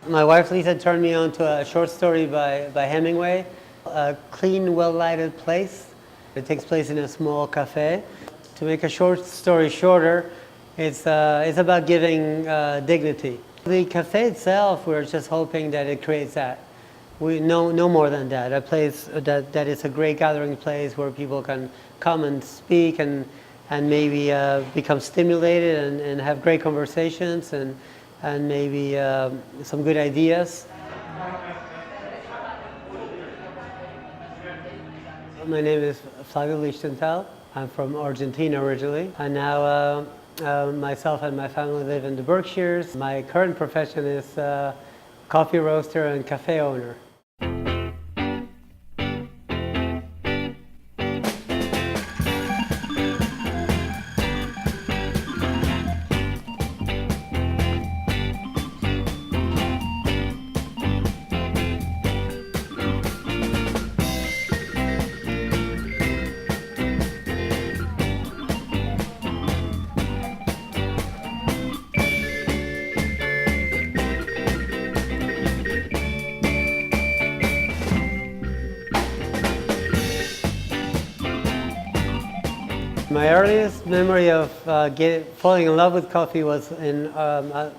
My wife Lisa turned me on to a short story by Hemingway, A Clean, Well-Lighted Place. It takes place in a small cafe. To make a short story shorter, it's about giving dignity. The cafe itself, we're just hoping that it creates that. We no more than that. A place that is a great gathering place where people can come and speak and maybe become stimulated and have great conversations and maybe some good ideas. My name is Flavio Lichtenthal. I'm from Argentina originally, and now myself and my family live in the Berkshires. My current profession is coffee roaster and cafe owner. My earliest memory of falling in love with coffee was in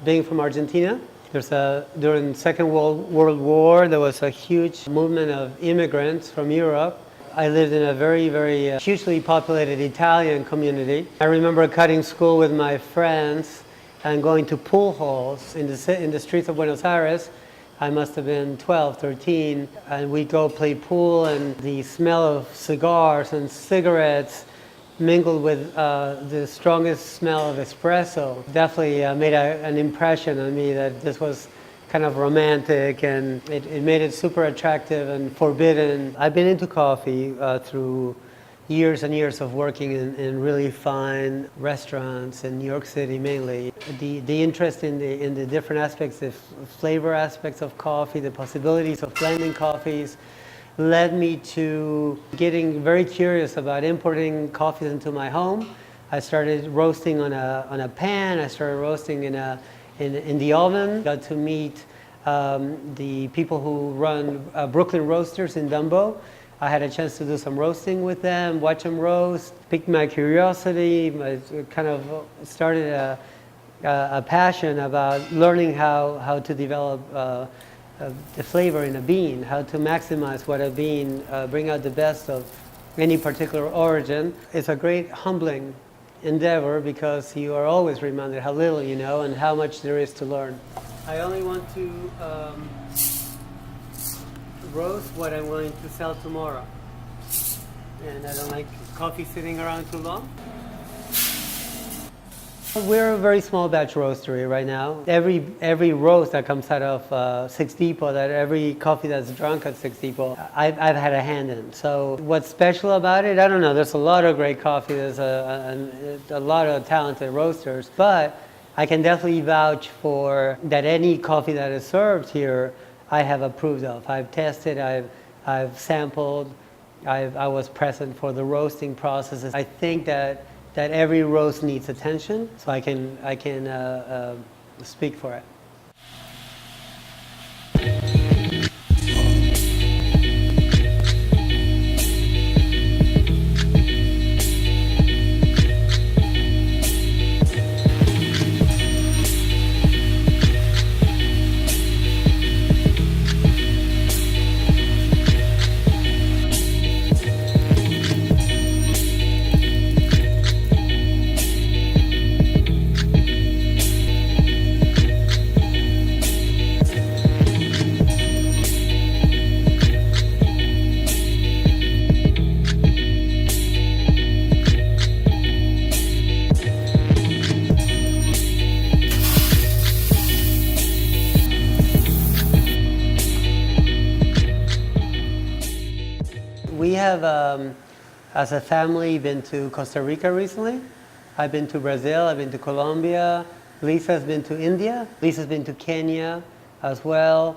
being from Argentina. During the Second World War, there was a huge movement of immigrants from Europe. I lived in a very, very hugely populated Italian community. I remember cutting school with my friends and going to pool halls in the streets of Buenos Aires. I must have been 12, 13, and we'd go play pool, and the smell of cigars and cigarettes mingled with the strongest smell of espresso definitely made an impression on me that this was kind of romantic, and it made it super attractive and forbidden. I've been into coffee through years and years of working in really fine restaurants in New York City mainly. The interest in the different aspects, the flavor aspects of coffee, the possibilities of blending coffees, led me to getting very curious about importing coffees into my home. I started roasting on a pan. I started roasting in the oven. Got to meet the people who run Brooklyn Roasters in Dumbo. I had a chance to do some roasting with them, watch them roast, piqued my curiosity. I kind of started a passion about learning how to develop the flavor in a bean, how to maximize what a bean, bring out the best of any particular origin. It's a great humbling endeavor because you are always reminded how little you know and how much there is to learn. I only want to roast what I'm going to sell tomorrow. And I don't like coffee sitting around too long. We're a very small batch roastery right now. Every roast that comes out of Six Depot, that every coffee that's drunk at Six Depot, I've had a hand in. So what's special about it? I don't know. There's a lot of great coffee. There's a lot of talented roasters. But I can definitely vouch for that any coffee that is served here, I have approved of. I've tested, I've sampled, I was present for the roasting processes. I think that every roast needs attention, so I can speak for it. We have, as a family, been to Costa Rica recently. I've been to Brazil, I've been to Colombia. Lisa's been to India. Lisa's been to Kenya as well,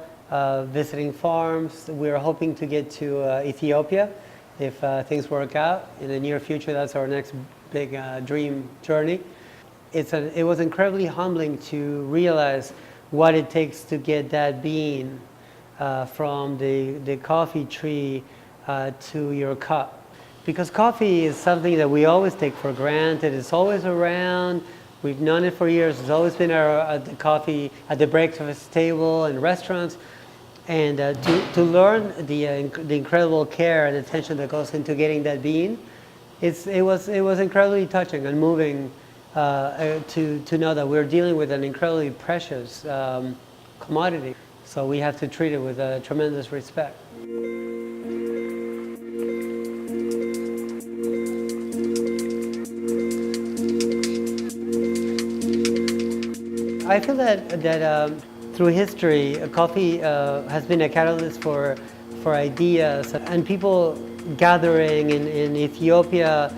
visiting farms. We're hoping to get to Ethiopia if things work out. In the near future, that's our next big dream journey. It was incredibly humbling to realize what it takes to get that bean from the coffee tree to your cup. Because coffee is something that we always take for granted. It's always around. We've known it for years. It's always been the coffee at the breakfast table in restaurants. And to learn the incredible care and attention that goes into getting that bean, it was incredibly touching and moving to know that we're dealing with an incredibly precious commodity. So we have to treat it with tremendous respect. I feel that through history, coffee has been a catalyst for ideas, and people gathering in Ethiopia.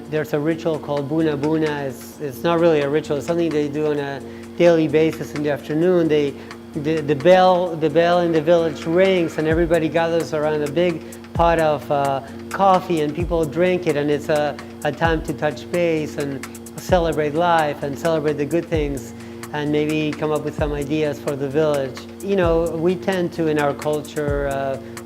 There's a ritual called Buna Buna. It's not really a ritual. It's something they do on a daily basis in the afternoon. The bell in the village rings, and everybody gathers around a big pot of coffee, and people drink it, and it's a time to touch base and celebrate life and celebrate the good things, and maybe come up with some ideas for the village. You know, we tend to, in our culture,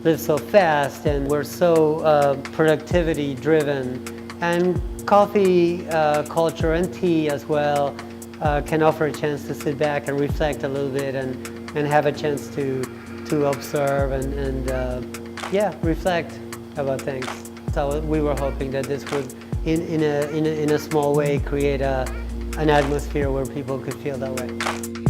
live so fast, and we're so productivity driven. And coffee culture and tea as well can offer a chance to sit back and reflect a little bit and have a chance to observe and reflect about things. So we were hoping that this would, in a small way, create an atmosphere where people could feel that way.